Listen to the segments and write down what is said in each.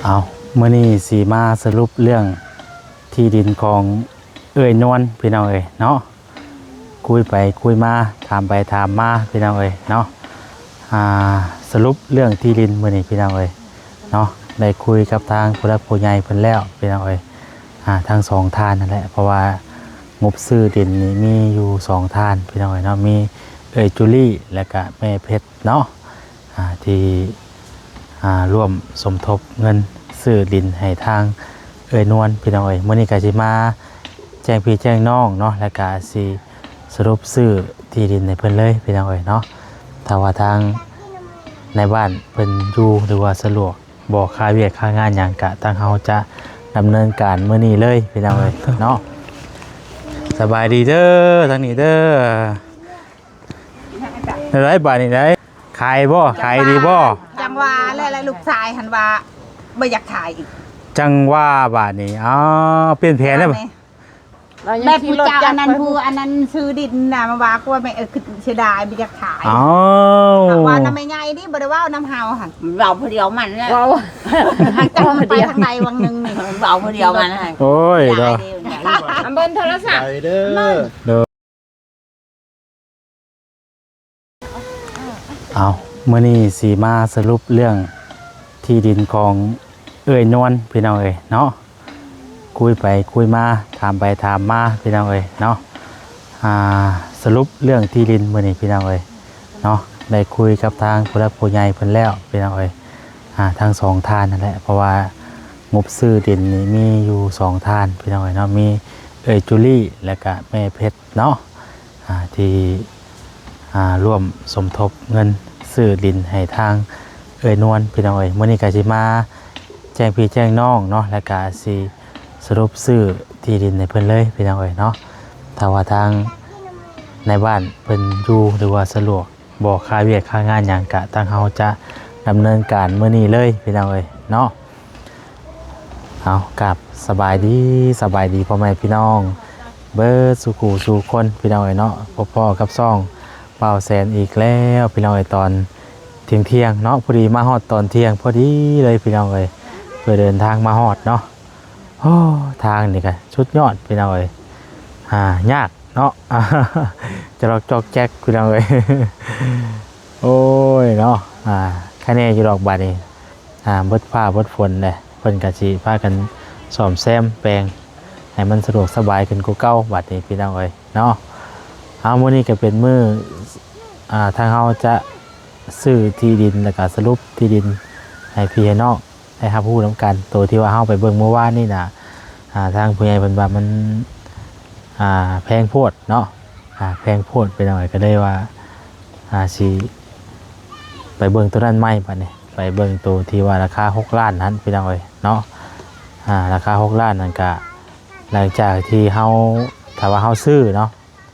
เอาเมื่อนี้สีมาสรุปเรื่องที่ดินของนวลพี่น้องเนาะคุยไปคุยมาถามไปถามมาพี่น้องเนาะสรุปเรื่องที่ดินเมื่อนี้พี่น้องเนาะได้คุยกับทางผู้รักผู้ใหญ่เพิ่นแล้วพี่น้องทางสองท่านนั่นแหละเพราะว่างบซื้อดินนี้มีอยู่สองท่านพี่น้องเนาะมีจูลี่และก็แม่เพชรเนาะที่ร่วมสมทบเงินซื้อดินให้ทางนวลพี่น้องเมื่อนี้ก็สิมาแจ้งพี่แจ้งน้องเนาะและก็สิสรุปซื้อที่ดินในเพิ่นเลยพี่น้องเนาะถ้าว่าทางในบ้านเพิ่นอยู่หรือว่าสะดวกบอกค่าเวียกค่างานอย่างกะทางเฮาจะดำเนินการเมื่อนี้เลยพี่น้องเนาะสบายดีเด้อทางนี้เด้อได้บ้านนี่ได้ขายบ่ขายดีบ่จังว่าแล้วลูกชายหันว่าไม่อยากขายอีกจังว่าบาทนี้อ๋อเปลี่ยนแผนแล้วแม่ผู้เจ้าอันนั้นซื้อดินน่ะมาว่าก็ว่าไม่คือเสียดายไม่อยากขายอ๋อว่าน้ำไม่ไงนี่บ่ได้ว่าน้ำเฮาหั่นเราพอเดียวมันเนี่ยเราทางจังไปทางใดวังนึงนี่เราพอเดียวมันนะโอ้ยเด้ออันบนโทรศัพท์เด้อเอาเมื่อนี้สีมาสรุปเรื่องที่ดินของนวลพี่น้องเนาะคุยไปคุยมาถามไปถามมาพี่น้องเนาะสรุปเรื่องที่ดินเมื่อนี้พี่น้องเนาะได้คุยกับทางผู้รักผู้ใหญ่เพิ่นแล้วพี่น้องทางสองท่านนั่นแหละเพราะว่างบซื้อดินนี้มีอยู่สองท่านพี่น้องเนาะมีจูลี่และก็แม่เพชรเนาะที่ร่วมสมทบเงินซื้อดินให้ทางนวลพี่น้องเมื่อนี้ก็สิมาแจ้งพี่แจ้งน้องเนาะและก็สิสรุปซื้อที่ดินในเพิ่นเลยพี่น้องเนาะถ้าว่าทางในบ้านเพิ่นอยู่หรือว่าสะดวกบอกค่าเวียกค่างานอย่างกะทางเฮาจะดำเนินการเมื่อนี้เลยพี่น้องเนาะเอากับสบายดีพ่อแม่พี่น้องเบิดสุขุสู่คนพี่น้องเนาะพ่อกับซ่องเป่าแสนอีกแล้วพี่น้องตอนเที่ยงเนาะพอดีมาฮอดตอนเที่ยงพอดีเลยพี่น้องเพื่อเดินทางมาฮอดเนาะโอ้ทางนี่กันชุดยอดพี่น้องยากเนาะจะลอกจอกแจ๊กพี่น้องโอ้ยเนาะแค่นี้จะดอกบาดนี่บดผ้าบดฝนเลยเพิ่นกะสิพากันซ่อมแซมแปลงให้มันสะดวกสบายขึ้นกว่าเก่าบาดนี้พี่น้องเนาะมื้อนี้ก็เป็นมื้อทางเฮาจะซื้อที่ดินแล้วก็สรุปที่ดินให้พี่ให้น้องให้รับรู้นำกันตัวที่ว่าเฮาไปเบิ่งเมื่อวานนี่น่ะทางผู้ใหญ่เพิ่นว่ามันแพงโพดเนาะแพงโพดไปหน่อยก็ได้ว่าสิไปเบิ่งตัวนั้นใหม่บัดนี้ไปเบิ่งตัวที่ว่าราคา6ล้านนั้นพี่น้องเนาะราคา6ล้านนั่นก็หลังจากที่เฮาถ้าว่าเฮาซื้อเนาะ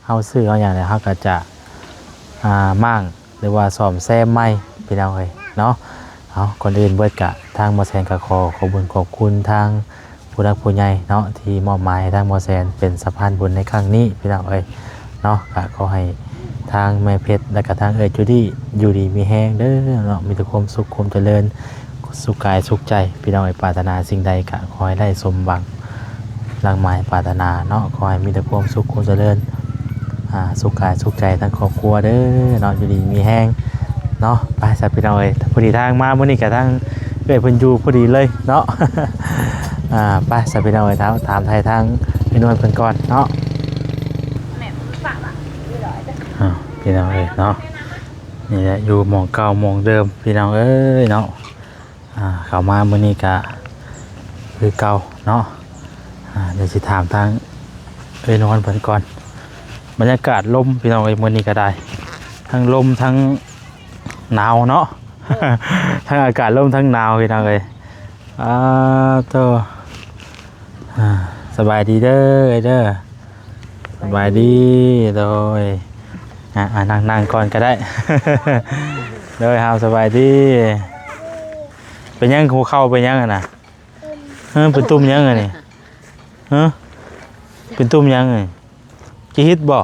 เฮาซื้อเอาอย่างไรเฮาก็จะมั่งหรือว่าซ่อมแซมใหม่พี่น้องเนาะก่อนอื่นเบิดกะทางหมอแสนก็ขอบุญขอบคุณทางผู้รักผู้ใหญ่เนาะที่มอบหมายทางหมอแสนเป็นสะพานบุญในครั้งนี้พี่น้องเนาะก็ขอให้ทางแม่เพชรและก็ทางจูดี้อยู่ดีมีแห้งเด้อเนาะมีแต่ความสุขความเจริญสุขกายสุขใจพี่น้องปรารถนาสิ่งใดก็ขอให้ได้สมหวังดังหมายปรารถนาเนาะขอให้มีแต่ความสุขความเจริญสุขกายสุขใจทั้งครอบครัวเด้อเนาะอยู่ดีมีแห้งเนาะไปสับพี่น้องพอดีทางมามื้อนี้กับทางเพิ่นอยู่พอดีเลยเนาะไปสับพี่น้องถามไทยทางพี่นวลเพิ่นก่อนเนาะพี่น้องเนาะนี่แหละอยู่หม่องเก่าหม่องเดิมพี่น้องเนาะเข้ามามื้อนี้ก็คือเก่าเนาะเดี๋ยวสิถามทางนวลเพิ่นก่อนบรรยากาศลมพี่น้องมื้อนี้ก็ได้ทั้งลมทั้งหนาวเนาะทั้งอากาศลมทั้งหนาวพี่น้องตัวสบายดีเด้อสบายดีโดยนั่งก่อนก็ได้โดยเฮาสบายดีเป็นยังหัวเข้าเป็นยังน่ะเป็นตุ้มยังไงนี่เป็นตุ้มยังไงจะฮิตบ่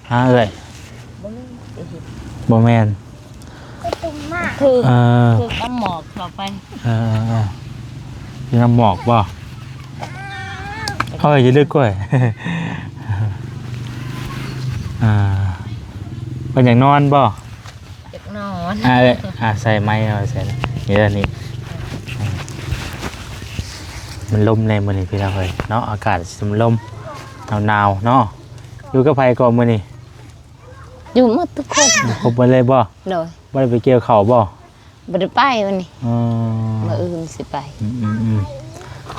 เอ้ยบ่แม่นคือน้ำหมอกต่อไป กินน้ำหมอกบ่เฮ้ยอย่าลึกกล้วย เป็นอย่างนอนบ่ อยากนอน ใส่ไม้เอาใส่นี่แล้วนี่มันลมแรงมื้อนี้พี่น้องเอ้ยเนาะอากาศมันลมหนาวๆเนาะอยู่กับไผก่อนมื้อนี้ อยู่หมดทุกคน ครบหมดเลยบ่ โดย บ่ได้ไปเกี่ยวข้าวบ่ บ่ได้ไปวันนี้ อ๋อ มื้ออื่นสิไป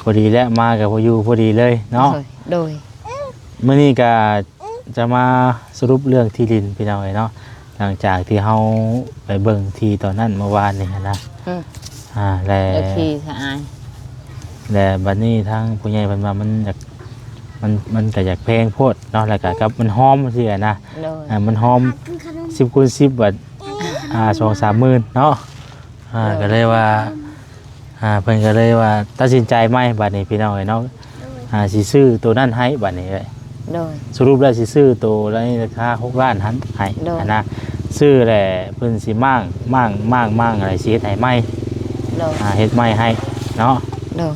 พอดีแล้วมากับพออยู่พอดีเลยเนาะ โดย เมื่อนี้ก็จะมาสรุปเรื่องที่ดินพี่น้องเนาะหลังจากที่เฮาไปเบิ่งที่ตอนนั้นเมื่อวานนี่นะแล้ว เดี๋ยวที่สะอาย แล้วบัดนี้ทางผู้ใหญ่เพิ่นว่ามันอยากมันก็อยากแพงโพดเนาะแล้วก็กับมันหอมจังซี่นะ โดย มันหอม10 คูณ 10บาท2-3 หมื่นเนาะก็เลยว่าเพิ่นก็เลยว่าตัดสินใจใหม่บัดนี้พี่น้องเนาะสิซื้อตัวนั้นให้บัดนี้เลย โดย สรุปแล้วสิซื้อตัวละราคา6 ล้านหันให้นะซื้อแหละเพิ่นสิมั่งอะไรสิเฮ็ดให้ใหม่ โดย เฮ็ดใหม่ให้เนาะ โดย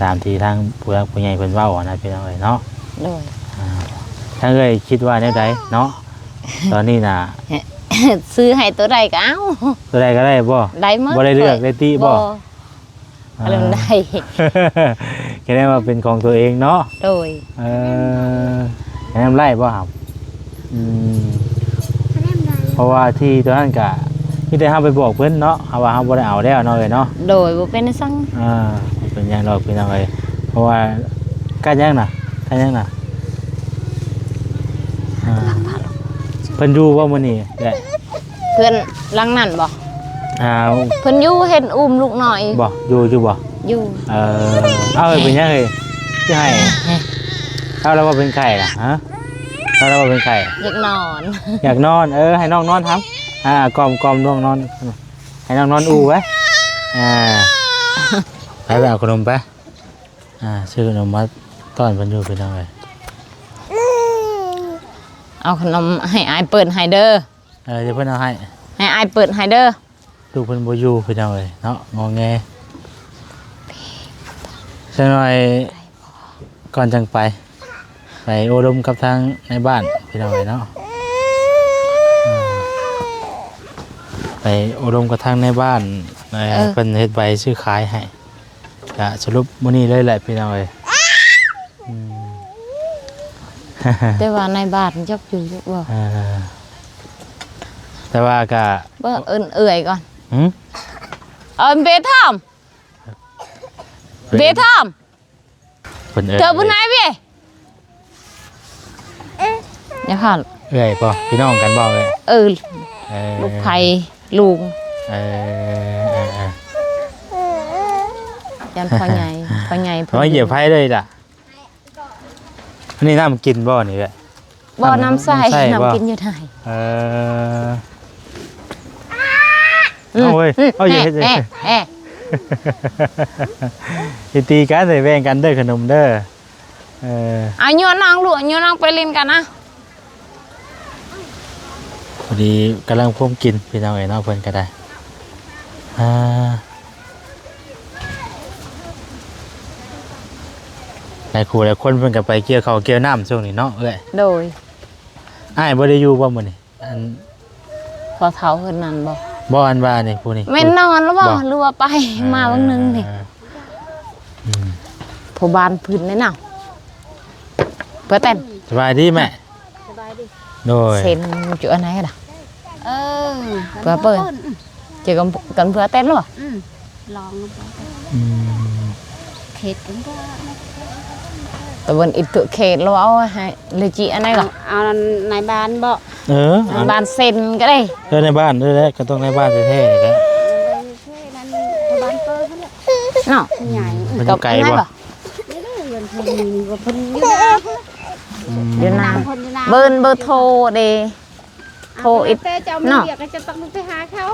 ตามที่ทางผู้หลักผู้ใหญ่เพิ่นเว้านะพี่น้องเอ้ยเนาะ โดย ทางเอ้ยคิดว่าแนวใดเนาะตอนนี้น่ะ ซื้อให้ตัวใดก็เอา ตัวใดก็ได้บ่ ได้หมด บ่ได้เลือกได้ติบ่ อะไรมันได้ แค่นั้นว่าเป็นของตัวเองเนาะ โดย แค่นั้นไล่บ่ครับเพราะว่าที่ตัวนั้นก็ที่ได้เฮาไปบอกเพิ่นเนาะเฮาว่าเฮาบ่ได้เอาแล้วเนาะเอ้ยเนาะ โดยบ่เป็นสั่ง เป็นหยังดอกพี่น้องเอ้ยเพราะว่าการยังน่ะเพิ่นอยู่ว่ามื้อนี้แหละ เพื่อนหลังนั่นบ่ เ เพิ่นอยู่เห็นอุ้มลูกน้อย บ่อยู่บ่ อยู่ เอาเอ้ยเป็นยังเอ้ยสิให้เอาแล้วว่าเป็นไข่ล่ะฮะเอาแล้วว่าเป็นไข่ อยากนอน อยากนอนให้น้องนอนครับกล่อมน้องนอนให้น้องนอนอู่ไว้ไปเอาขนมไปซื้อขนมมาต้อนเพิ่นอยู่พี่น้องเอ้ย เอาขนมให้อายเปิดให้เด้อ เดี๋ยวเพิ่นเอาให้ ให้อายเปิดให้เด้อ ลูกเพิ่นบ่อยู่พี่น้องเอ้ยเนาะงอแงจังหน่อยก่อนจังไปโอรมกับทางในบ้านพี่น้องเอ้ยเนาะไปโอรมกับทางในบ้านเพิ่นเฮ็ดใบซื้อขายให้ก็สรุปมื้อนี้เลยแหละพี่น้องเอ้ย แต่ว่าในบ้านจักอยู่จักบ่ แต่ว่าก็ บ่เอื่อยก่อน เบทอมเธอบุญนายเว้ยอย่าผ่าน เอ้ยป่ะพี่น้องกันบอกเลย ลูกไผ่ลุงยันพ่อใหญ่น้อยเหยียบไผ่เลยล่ะอันนี้น้ำกินบ่อนี่แหละ บ่อน้ำใส่น้ำกินอยู่ไหนเอาเว้ยเอาอย่าเฮ็ดเลยตีกันใส่แบ่งกันเด้อขนมเด้อเอาโยนน้องลูกโยนน้องไปเล่นกันนะพอดีกำลังพ่มกินพี่น้องเอ๋ยน้องเพิ่นก็ได้หลายคู่หลายคนเพิ่นก็ไปเกี่ยวข้าวเกี่ยวน้ำช่วงนี้เนาะเอ้ยโดยอ้ายบ่ได้อยู่บ่มื้อนี้พอเท้าเพิ่นนั่นบ่อันว่านี่ผู้นี้ไม่นอนแล้วบ่หรือว่าไปมาวันนึงนี่ผู้บ้านพื้นแน่น่ะเพื่อเต้นสบายดีแม่สบายดีโดยเซ็นจุอันไหนกันเพื่อเปิดเจอกันเพื่อเต้นหรอลองเขตกันก็แต่วันอีกตัวเขตเราเอาให้เลยจีอันไหนก่อนเอาในบ้านบ่ในบ้านเซ็นก็ได้ในบ้านด้วยแหละก็ต้องในบ้านแท้ๆนี่แหละบ้านเปิ้ลเนาะใหญ่กับไก่บ่เดี๋ยวนะเบอร์โทรเดโทรอีกเนาะจะต้องไปหาเขา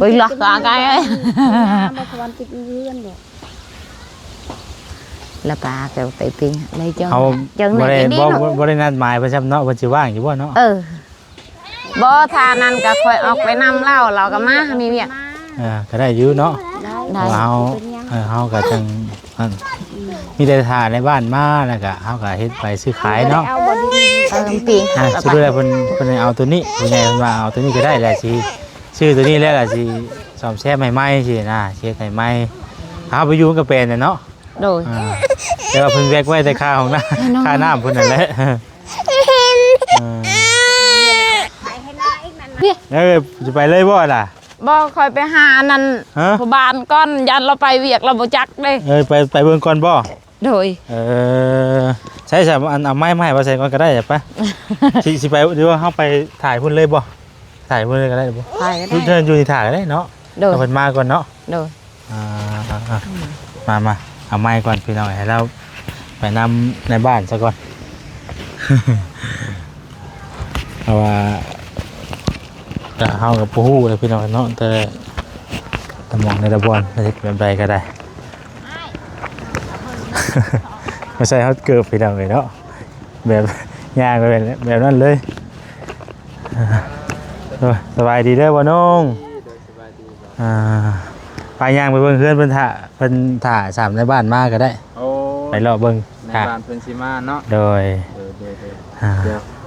ไปหลอกตัวไก่เอ้ยวันติดเลื่อนบ่แล้วปลาเกี่ยวไปปิ้งได้จังบ่ได้นัดหมายประจำเนาะเพิ่นสิว่างอยู่บ่เนาะบ่ทานั้นก็ค่อยออกไปนำเล่าเราก็มามีเวียกก็ได้อยู่เนาะ ได้ เฮาเฮาก็จังนั่นมีแต่ถ่าในบ้านมาแล้วก็เฮาก็เฮ็ดไปซื้อขายเนาะ ปี สุดท้ายเพิ่นเอาตัวนี้ผู้ใหญ่เพิ่นว่าเอาตัวนี้ก็ได้แหละสิซื้อตัวนี้แล้วก็สิซ่อมแซมใหม่ๆสินะเช็ดให้ใหม่เฮาไปอยู่ก็เป็นน่ะเนาะ โดย แต่ว่าเพิ่นแวกไว้แต่ค่าของน้าค่าน้ำเพิ่นนั่นแหละจะไปเลยบ่ล่ะ บ่คอยไปหานั่นผู้บ้านก่อนยันเราไปเวียกเราบ่จักเด้ ไปเบิ่งก่อนบ่ โดย ใช่อันเอาไม้มาให้บ่ใส่ก่อนก็ได้จ้ะปะ สิไปหรือว่าเฮาไปถ่ายพุ่นเลยบ่ถ่ายพุ่นเลยก็ได้บ่ ไปก็ เดิ ได้ นอยู่ที่ถ่ายก็ได้เนาะ โดย เอาเพิ่นมาก่อนเนาะ โดย มาเอาไม้ก่อนพี่น้องให้เราไปนำในบ้านซะก่อน เพราะว่าจะเฮากับปูฮู้เลยพี่น้องเนาะแต่มองในตะบอนจะเป็นแบบใดก็ได้ ไม่ใช่เขาเกิดพี่น้องเลยเนาะแบบย่างไปแบบนั้นเลยสบายดีเด้อบ่น้องไปย่างไปเบิ่งเพื่อนเพิ่นถ่าสามในบ้านมาก็ได้ไปรอเบิ่ง ในบ้านเพิ่นสิมาเนาะ โดย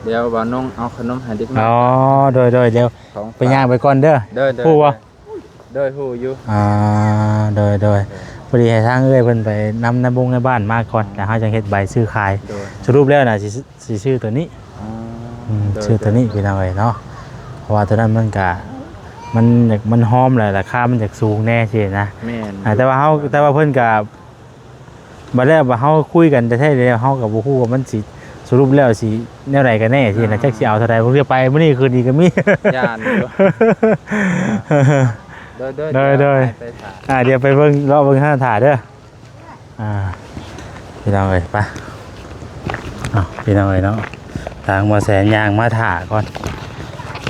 เดี๋ยวบ่น้องเอาขนมให้เด็กน้อย อ๋อโดยเดี๋ยวไปย่างไปก่อนเด้อ ๆ ฮู้บ่ เด้อฮู้อยู่ โดยพอดีให้ทางเพิ่นไปนำในบงในบ้านมาก่อนแล้วเฮาจะเฮ็ดใบซื้อขาย โดย สรุปแล้วน่ะสิซื้อตัวนี้ ชื่อตัวนี้พี่น้องเอ้ยเนาะเพราะว่าตัวนั้นมันหอมแหละราคามันจะสูงแน่สินะ แม่น แต่ว่าเพิ่นก็บัดแล้วว่าเฮาคุยกันแต่แท้แล้วเฮาก็บ่ฮู้ว่ามันสิสรุปแล้วสิแนวใดกันแน่สินะจักสิเอาเท่าใดบ่เรียกไปมื้อนี้คืนนี้ก็มี ย่านอยู่เด้อไปถ่าย เดี๋ยวไปเบิ่งรอเบิ่งห้าถ่าเด้อพี่น้องเอ้ยไปพี่น้องเอ้ยเนาะทางมาแสนยางมาถ่าก่อน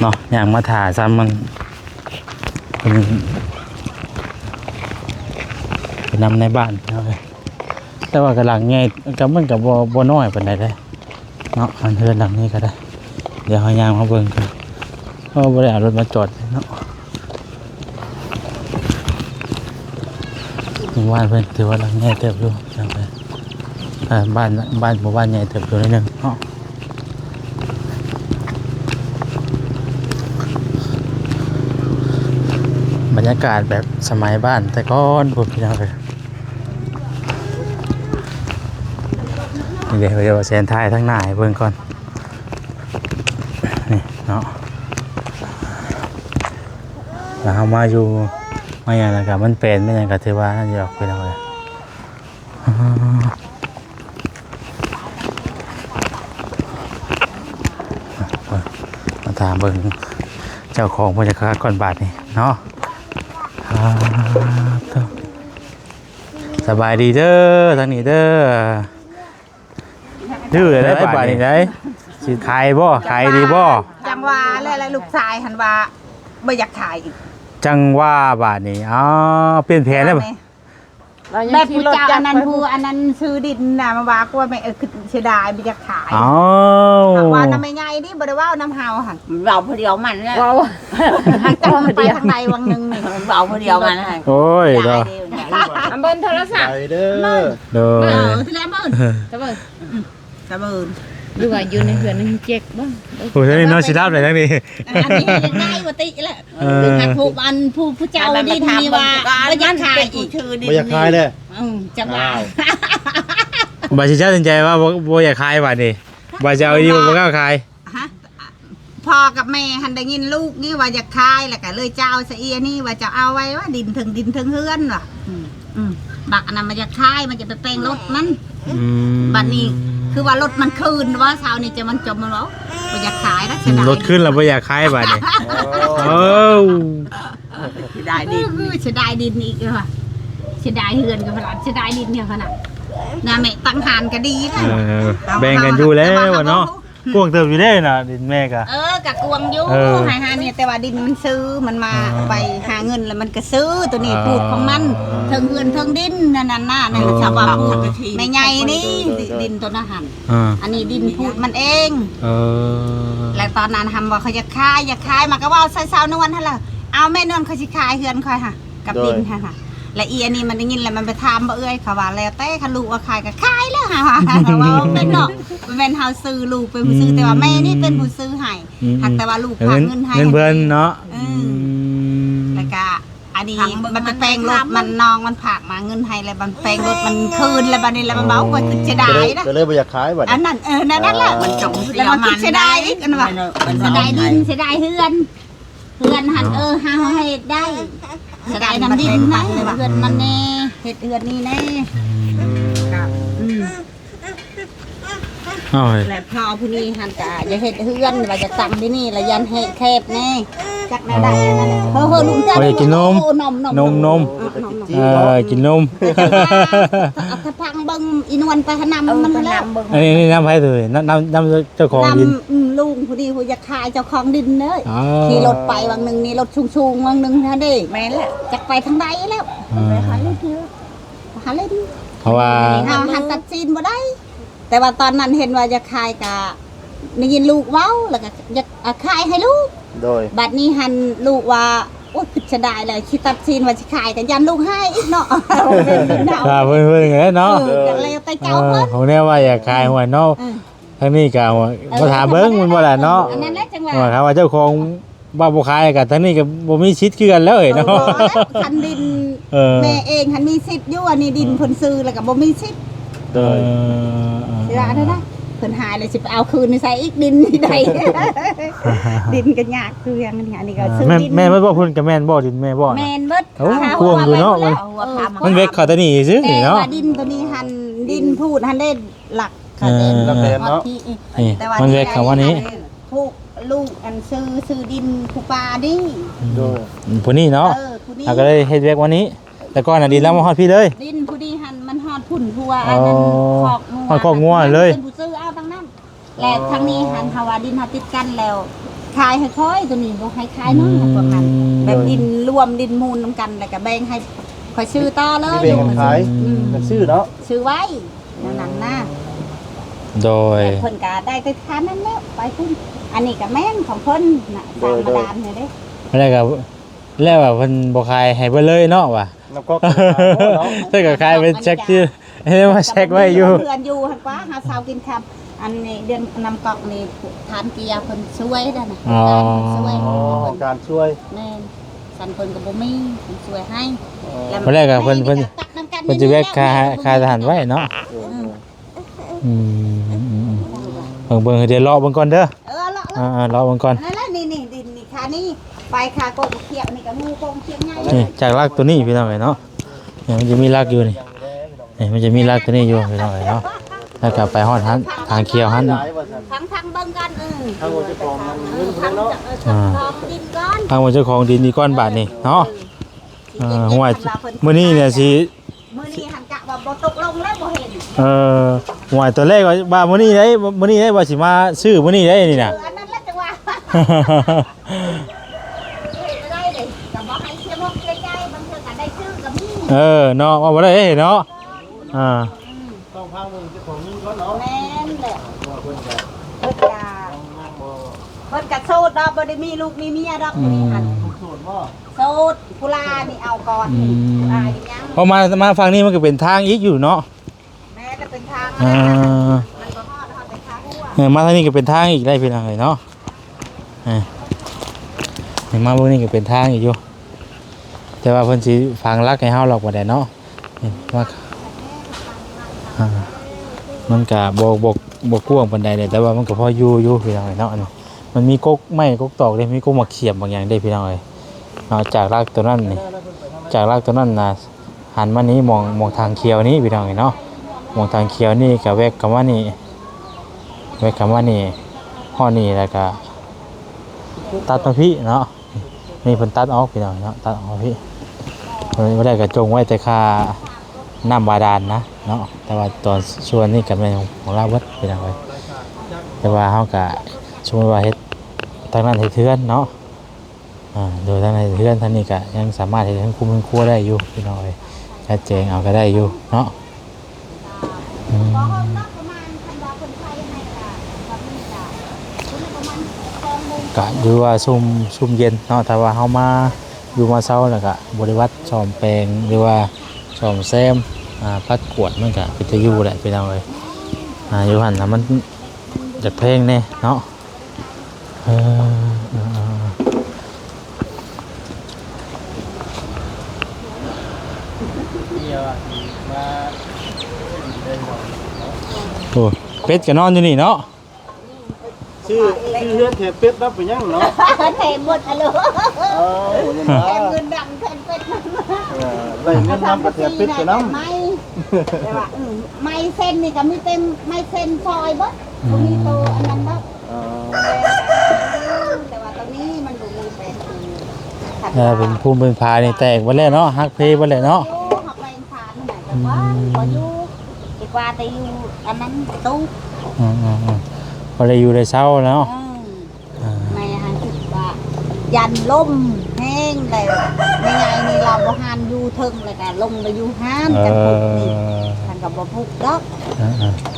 เนาะยางมาถ่าซ้ำมันไปนำในบ้านเนาะแต่ว่ากำลังไงกับมันกับบ่น้อยปานใดได้เนาะอันเทือนหลังนี้ก็ได้เดี๋ยวเฮายางมาเบิ่งกันเพราะบ่ได้เอารถมาจอดเนาะบ้านเพิ่นถือว่าหลังใหญ่เติบอยู่จังเลยบ้านหมู่บ้านใหญ่เติบอยู่นิดนึงเนาะบรรยากาศแบบสมัยบ้านแต่ก่อนพวกพี่น้องเลยเดี๋ยวเซ็นท้ายทั้งหน้าให้เบิ่งก่อนนี่เนาะแล้วเอามาอยู่มาอย่างไรกับมันเป็นไม่อย่างกับเทวานั่นจะออกไปแล้วเลยมาถามเบิ่งเจ้าของบรรยากาศก่อนบาทนี่เนาะสบายดีเด้อทางนี้เด้อดื้อเลยได้บาทนี่ได้สิขายบ่ขายดีบ่ จังว่าแล้วลูกชายหันว่าไม่อยากขายอีก จังว่าบาทนี่เปลี่ยนแผนแล้วบ่ แม่ผู้เจ้าอันนั้นซื้อดินน่ะมาว่าว่าไม่คือเสียดายไม่อยากขายว่าน้ำไม่ไงนี่บ่ได้ว่าน้ำเฮาหั่น เราพอเดียวมันเนี่ย เรา ทางจังไปทางใดวังนึงนี่ เราพอเดียวมันนะ โอ้ยเด้อ อันเบิ่นโทรศัพท์ เด้อ เด้อ ที่แล้วมื้อ จะเบิ่ง ตะเบิน อยู่ว่าอยู่ในเฮือนนี่เจ๊กบ่ โอ้ยนี่น้อยสิรับเลยทั้งนี้ อันนี้ง่ายกว่าติแหละผู้อันผู้เจ้าดินนี่ว่าไม่ยักขายอีก บ่อยากขายเลย จังหวะ บ่สิเจ้าสนใจว่าบ่อยากขายบาดนี้บ่จะเอาดีบ่กล้าขาย ฮะพ่อกับแม่หันได้ยินลูกนี่ว่าอยากขายแล้วก็เลยเจ้าเสียนี่ว่าจะเอาไว้ว่าดินถึงเฮือนว่ะบักอันนั้นมันจะขายมันจะไปแปลงรถมันบัดนี้คือว่ารถมันคืนว่าเช้านี้จะมันจมมันแล้วบ่อยากขายแล้วเสียดาย รถขึ้นแล้วบ่อยากขายบาดนี้โอ้ เสียดายดินเสียดายดินอีกว่ะเสียดายเฮือนกับพลัดเสียดายดินเนี่ยขนาดน่ะแม่ตั้งหานก็ดีนะ แบ่งกันอยู่แล้วเนาะพวกเติบอยู่ได้น่ะดินแม่ก็ กะกวงอยู่หาเนี่ยแต่ว่าดินมันซื้อมันมาไปหาเงินแล้วมันก็ซื้อตัวนี้พูดของมันเทิงเงินเทิงดินนั่นน่ะนั่นชาวบ้านพูดไม่ใหญ่นี่ดินตัวนั้นหันอันนี้ดินพูดมันเองแล้วตอนนั้นทำว่าเขาอยากขายมาก็ว่าใส่เสานวลท่านละเอาแม่นวลเขาสิขายเฮือนคอยค่ะกับดินค่ะ และอีอันนี้มันได้ยินแล้วมันไปถามบ่เอ้ยเขาว่าแล้วแต่คันลูกว่าขายก็ขายแล้วค่ะว่าเป็นเนาะมันเป็นเฮาซื้อลูกเป็นผู้ซื้อแต่ว่าแม่นี่เป็นผู้ซื้อให้หักแต่ว่าลูกฝากเงินให้ เงินเพิ่นเนาะ แล้วก็อันนี้มันไปแปลงรถมันน้องมันผากมาเงินให้แล้วมันแปลงรถมันคืนแล้วบัดนี้แล้วมันเบาไปคือจะได้นะ ก็เลยบ่อยากขายบัด อันนั้นนั่นแหละมันจงแล้วมันคิดเสียดายอีกอันว่าเสียดายดินเสียดายเฮือนหันหาให้ได้เสียดายน้ำดินนะเฮือนมันแน่เฮ็ดเฮือนนี่แน่ครับแล้วพอผู้นี้หันกะอย่าเฮ็ดเฮือนว่าจะตั้งที่นี่แล้วยันให้แคบแน่จักแม่ได้นั่นเฮ้อลุงเจ้ากินนมกินนมถ้าพังเบิ่งอีนวลไปนำมันแล้ว อันนี้น้ำให้เลยน้ำเจ้าของดิน ลุงผู้ดีผู้จะขายเจ้าของดินเด้อขี่รถไปวันนึงนี่รถชุงๆวันนึงนะเด้แม่นแหละจักไปทางใดแล้วหาเล่นเพราะว่าหันตัดจีนบ่ได้แต่ว่าตอนนั้นเห็นว่าจะขายกะได้ยินลูกเว้าแล้วก็จะขายให้ลูกโดยบัดนี้หันลูกว่าโอ้ยจะได้เลยคิดตัดจีนว่าจะขายกันยันลูกให้อีกเนาะเพื่อนๆเนาะแล้วแต่เจ้าเพิ่นผมเนี่ยว่าอยากขายหัวเนาะทั้งนี้ก็มาถามเบิ้งมันบ่ล่ะเนาะอันนั้นแหละจังว่าครับว่าเจ้าของบ้าบ่ขายกันทั้งนี้ก็บ่มีสิทธิ์คือกันแล้วเนาะคันดินแม่เองคันมีสิทธิ์อยู่อันนี้ดินเพิ่นซื้อแล้วก็บ่มีสิทธิ์โดยเสียได้นะเพิ่นหายเลยสิไปเอาคืนใส่อีกดินนี่ได้ดินก็ยากคืออย่างนี้อันนี้ก็ซื้อดินแม่บ่เพิ่นก็แม่นบ่ดินแม่บ่แม่นเบิดพวงอยู่เนาะมันเวกเขาตะนี่ซื่อนี่เนาะดินตัวนี้หันดินพูดหันได้หลักคะแนนเนาะแต่ว่ามันเวกเขาว่านี้พวกลูกอันซื้อดินผู้ปลาดิโดยผู้นี้เนาะก็เลยเฮ็ดเวกวันนี้แต่ก่อนน่ะดินแล้วมาฮอดพี่เลยดินผู้ดีหันมันฮอดพุ่นทัวอันนั้นคอกงัวเลยเป็นผู้ซื้อเอาทั้งนั้นและทางนี้หันเฮาว่าดินเฮาติดกันแล้วขายให้ค่อยตัวนี้บ่ให้ขายน้อยกว่ากันแบบดินรวมดินมูลนำกันแล้วก็แบ่งให้ค่อยซื้อต่อเลยแบ่งขายกันซื้อเนาะซื้อไว้นั่นนะ โดยเพิ่นก็ได้แต่ทานนั้นแล้วไปพุ่นอันนี้ก็แม่นของเพิ่นน่ะตามมาดานนี่เด้แล้วก็แล้วว่าเพิ่นบ่ขายให้เบิ่เลยเนาะว่ะน้ำก๊อกเนาะถ้าก็ขายเป็นเช็คชื่อให้มาเช็คไว้อยู่เพื่อนอยู่หั่นกว่าหาเช้ากินค่ำอันนี้เดือนน้ำก๊อกนี่ทานเกียร์เพิ่นช่วยได้น่ะช่วยการช่วยแม่นสันเพิ่นก็บ่มีเพิ่นช่วยให้แล้วแรกก็เพิ่นจะแวกค่าทหารไว้เนาะเบิ่งเดี๋ยวรอเบิ่งก่อนเด้อรอเบิ่งก่อนนี่ดินนี่ค่ะนี่ไปค่ะกงเขียวนี่กับงูกงเขียวใหญ่นี่จากรากตัวนี้พี่น้องเนาะเนี่ยมันจะมีรากอยู่นี่มันจะมีรากตัวนี้อยู่พี่น้องเนาะแล้วก็ไปฮอดหันทางเขียวหันทางเบิ่งกันทางเจ้าของเนาะทางเจ้าของดินนี่ก้อนบาทนี่เนาะหัวมื้อนี้เนี่ยสิมื้อนี้หันกะว่าบ่ตกลงแล้วบ่เห็นหัวตัวแรกว่ามื้อนี้ได้ว่าสิมาซื้อมื้อนี้ได้นี่น่ะอันนั้นแหละจังว่าได้เลยก็บ่ให้เสียบ่ใกล้ๆบางเทื่อก็ได้ซื้อก็มีเนาะว่าบ่ได้เนาะต้องพามึงเจ้าของนี่ก่อนเนาะแม่นแหละเพิ่นก็โสดดอกบ่ได้มีลูกมีเมียดอกนี่หั่นโสดบ่โสดผู้ลานี่เอาก่อนพอมาฝั่งนี้มันก็เป็นทางอีกอยู่เนาะแม่จะเป็นทางมันก็ฮอดไปทางหัวมาทางนี้ก็เป็นทางอีกได้พี่น้องเนาะมาพวกนี้ก็เป็นทางอีกอยู่แต่ว่าเพิ่นสิฟังรักให้เฮาหรอกบ่ได้เนาะว่ามันก็บ่กว้างปานใดแต่ว่ามันก็พออยู่พี่น้องเนาะมันมีกกไม้กกตอกได้มีกกมะเขียมบางอย่างได้พี่น้องจากรากตัวนั้นนี่จากรากตัวนั้นน่ะหันมานี้มองทางเขียวนี้พี่น้องเนาะมองทางเขียวนี่ก็แวกคำว่านี่ข้อนี้แล้วก็ตัดมาพี่เนาะนี่เพิ่นตัดออกพี่น้องเนาะตัดออกพี่บ่ได้ก็จงไว้แต่ค่าน้ำบาดาลนะเนาะแต่ว่าตอนส่วนนี้ก็เป็นของเราเบิดพี่น้องแต่ว่าเฮาก็สมมุติว่าเฮ็ดทางนั้นเฮ็ดเทือนเนาะโดยทางในเทือนทางนี้ก็ยังสามารถเฮ็ดทั้งคุมทั้งครัวได้อยู่พี่น้องชัดเจนเอาก็ได้อยู่เนาะก็ดูว่าซุ่มเย็นเนาะแต่ว่าเฮามา อยู่มาเช้าแล้วก็บริวัติซ่อมแปลงหรือว่าซ่อมแซมปัดกวดมันก็เป็นตะอยู่แหละพี่น้องเอ้ยอยู่หั่นน่ะมันจะเพลงแน่เนาะโอ้เป็ดก็นอนอยู่นี่เนาะ ชื่อเฮือนแถบเป็ดรับไปยังเนาะ เทหมดอะลูก ยังไง แทนเงินดังแทนเป็ด ได้เงินนำกับแถบเป็ดกับน้ำ ไม่แต่ว่าไม่เส้นนี่ก็มีเต็มไม่เส้นซอยบ่มีโตอันนั้นบ่แต่ว่าตอนนี้มันดูมีเป็นเป็นภูมิเป็นพานี่แตกไปแล้วเนาะฮักเพไปแล้วเนาะ หักแรงผ่านไหนแต่ว่าพออยู่ดีกว่าแต่อยู่อันนั้นตู้ พอได้อยู่ได้เช้าแล้ว ไม่หันคิดว่ายันล่มแห้งเลยในไงนี่เราบ่หันอยู่ทึงเลยแต่ลงไปอยู่ห้านกันพุกนี่ท่านก็บ่พุกดอก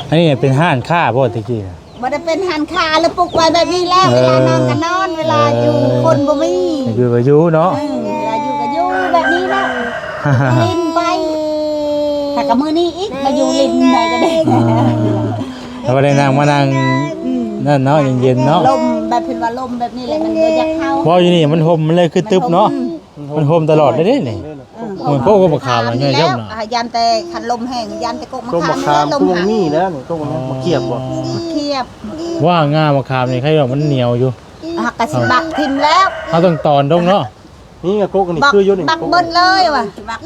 อันนี้เป็นห้านค้าบ่ตะกี้น่ะ บ่ได้เป็นหันคาแล้วปลุกไว้แบบนี้แล้วเวลานอนก็นอนเวลาอยู่คนบ่มี อยู่ก็อยู่เนาะ เวลาอยู่ก็อยู่แบบนี้แล้วลินไปถ้ากับมื้อนี้อีกมาอยู่ลินได้ก็ได้ แล้วก็ได้นั่งมานั่งนั่นเนาะเย็นๆเนาะ ลมแบบเพิ่นว่าลมแบบนี้แหละมันบ่อยากเข้า บ่อยู่นี่มันห่มมันเลยคือตึบเนาะมันห่มตลอดเลยเด้นี่มันโคก็บ่ขาวว่าง่ายย่อมน่ะ ยันแต่คันลมแห้งยันแต่กกมะ ต้ม ขาม มะขาม ลม ต้ม หา มีแล้วนี่ต้มมะเขียบบ่ เทียบ ว่างามะขามนี่ใครว่ามันเหนียวอยู่ หักกะสิบักทิ่มแล้ว เฮาต้องตอนดงเนาะ นี่ไงโกกนี่ บัก คืออยู่นี่ บักเบิ้ลเลยว่ะบัก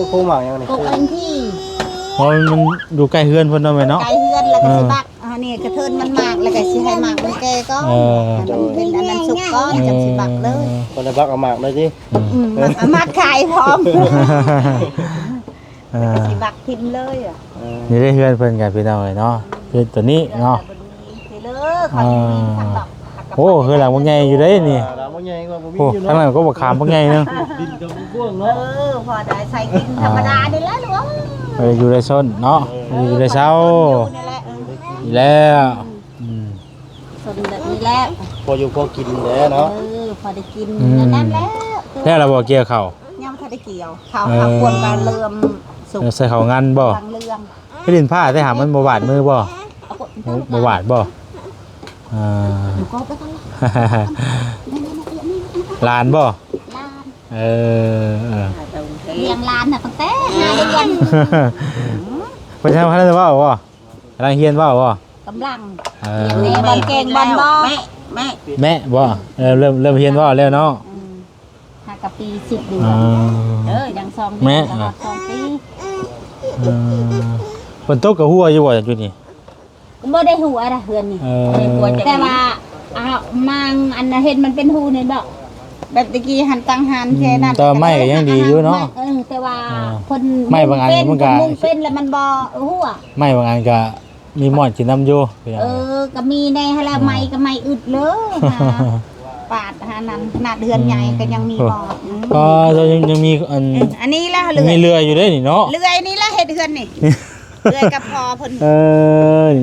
โคหมากยังนี่ กกอันที่ เพราะมันอยู่ใกล้เฮือนเพิ่นเนาะแม่เนาะ ไก่เฮือนแล้วก็สิบักนี่กระเทินมันมากแล้วก็สิให้มากมันแก่ก็มันเป็นอันนั้นสุกก้อนจังสิบักเลย คนละบักเอาหมากเลยสิ มาขายพร้อมสิบักทิ่มเลยอ่ะ นี่ได้เฮือนเพิ่นกันพี่น้องเอ้ยเนาะคือตัวนี้เนาะ สิเลิกขอกินสักดอก โอ้คือหลังบ่ใหญ่อยู่เด้นี่ เราบ่ใหญ่กว่าบ่มี โอ้ อยู่ ข้าง เนาะ หลังก็บ่ขามบ่ใหญ่เนาะ ดินกับบ่วง เอ เนาะ อพอได้ใส่กินธรรมดาได้แล้วหรือวะ อยู่ในส้นเนาะอยู่ในเช้า นี่แหละ อีแล้วอืม ส่วนแบบนี้แล้ว พออยู่พอกินแล้วเนาะ พอได้กินนั่นแล้ว แล้วเราบ่เกี่ยวข้าว ยังไม่ทันได้เกี่ยวข้าวผักควรการเลื่อมสุก ใส่ข้าวงันบ่ ทางเลื่อม ไปดินผ้าได้หามันบ่บาดมือบ่บ่บาดบ่อ่า ก็ไปกัน ลานบ่ ลาน เออ เลี้ยงลานน่ะตั้งแต่5 เดือน เพิ่นทำให้ได้บ่บ่กำลังเฮียนบ่บ่ กำลัง เอ เลี้ยงบอลเก่งบอลบ่แม่ แม่บ่เริ่มเฮียนบ่แล้วเนาะ หากะปี10 เดือน อ่า ยัง2 เดือนตลอด2 ปี ฝนตกกับหัวอยู่บ่จุดนี้ ก็บ่ได้หัวนะเฮือนนี่แต่ว่ามังอันเห็นมันเป็นหูนี่บ่แบบตะกี้หันตังหันแค่นั้น แต่ไม้ก็ยังดีอยู่เนาะ แต่ว่าคน ไม้บางอันมันก็ มุงเป็นแล้วมันบ่หัว ไม้บางอันก็มีหมอนกินน้ำอยู่พี่น้อง ก็มีในฮะละไม้ก็ไม้อึดเลยปาดหานั้นขนาดเดือนใหญ่ก็ยังมีบ่ ก็ยังมีอันนี้ละ ยังมีเรืออยู่เด้นี่เนาะ เลื่อยนี่ละเฮ็ดเฮือนนี่เลื่อยกับพอเพิ่น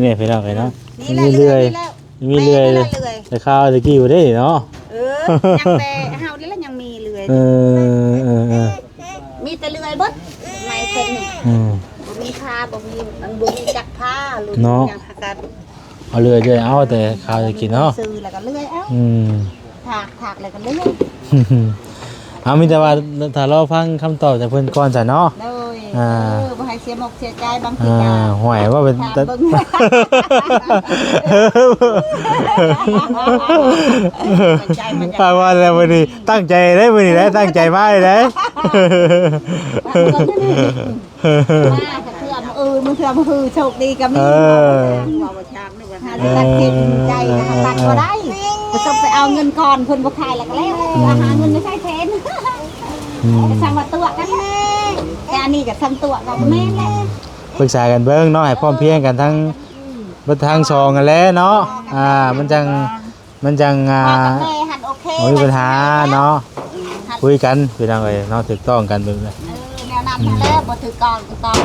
นี่พี่น้องเนาะ นี่ละเลื่อยนี่ละ มีเรือเลยแต่ข้าวตะกี้อยู่ได้เนาะ ยังแต่เฮานี่ละยังมีเลื่อย มีแต่เลื่อยเบิดไม้เพิ่นนี่บ่มีผ้าบ่มีมันบ่มีจักผ้าหรือยังหากัน เอาเรือเยอะเอาแต่ข้าวตะกี้เนาะ ซื้อแล้วก็เลื่อยเอ้าถากแล้วก็เลื่อย เอามีแต่ว่าถ้าเราฟังคำตอบจากเพิ่นก่อนจ้ะเนาะ เลยบ่ให้เสียหมกเสียใจบางที ห่วยว่าเป็น เบิ่ง ปาว่าแล้วมื้อนี้ตั้งใจได้มื้อนี้ได้ตั้งใจมาเลยได้ มามึงเถื่อมฮือโชคดีก็มีว่าบ่ชางนึกว่าตัดเก็บใจนะคะตัดบ่ได้ก็ต้องไปเอาเงินก่อนเพิ่นบ่ขายแล้วก็แล้วหาเงินไม่ใช่แทนสั่งว่าตัวกันแม่แต่อันนี้ก็ทำตัวกับแม่แหละ ปรึกษากันเบิ่งเนาะให้พร้อมเพรียงกันทั้งบ่ทางสองกันแล้วเนาะมันจังแม่หันโอเค บ่มีปัญหาเนาะคุยกันพี่น้องเอ้ยเนาะถูกต้องกันเบิ่งเลย แนวนั้นแล้วบ่ถือกอง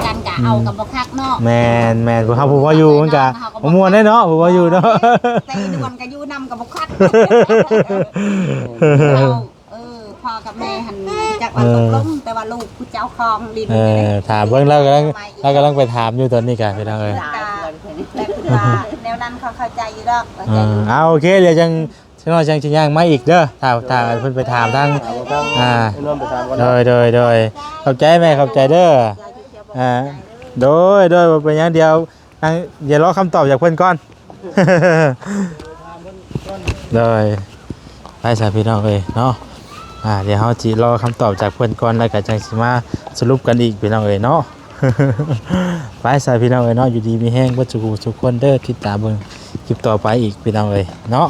กันกะเอากับบ่คักเนาะ แม่นผู้เฮาผู้ว่าอยู่มันก็บ่ม่วนได้เนาะผู้ว่าอยู่เนาะ แต่ด่วนก็อยู่นำกับบ่คักพอ กับแม่หันจากว่าตกลงแต่ว่าลูกผู้เจ้าครองดิน ถามเบิ่งเรากำลังไปถามอยู่ตอนนี้กันพี่น้องเอ้ย แต่คือว่าแนวนั้นเขาเข้าใจอยู่ดอกเข้าใจอยู่ เอาโอเคเดี๋ยวจังสิย่างมาอีกเด้อถ้าเพิ่นไปถามทาง ไอ้นวลไปถามก่อน โดยเข้าใจแม่เข้าใจเด้อโดยบ่เป็นหยังเดียวนั่งเดี๋ยวรอคำตอบจากเพิ่นก่อน โดยไปสาพี่น้องเอ้ยเนาะเดี๋ยวเฮาสิรอคำตอบจากเพิ่นก่อนแล้วก็จังสิมาสรุปกันอีกพี่น้องเอ้ยเนาะ ไปสาพี่น้องเอ้ยเนาะอยู่ดีมีแห้งบ่จุกทุกคนเด้อติดตามเบิ่งคลิปต่อไปอีกพี่น้องเอ้ยเนาะ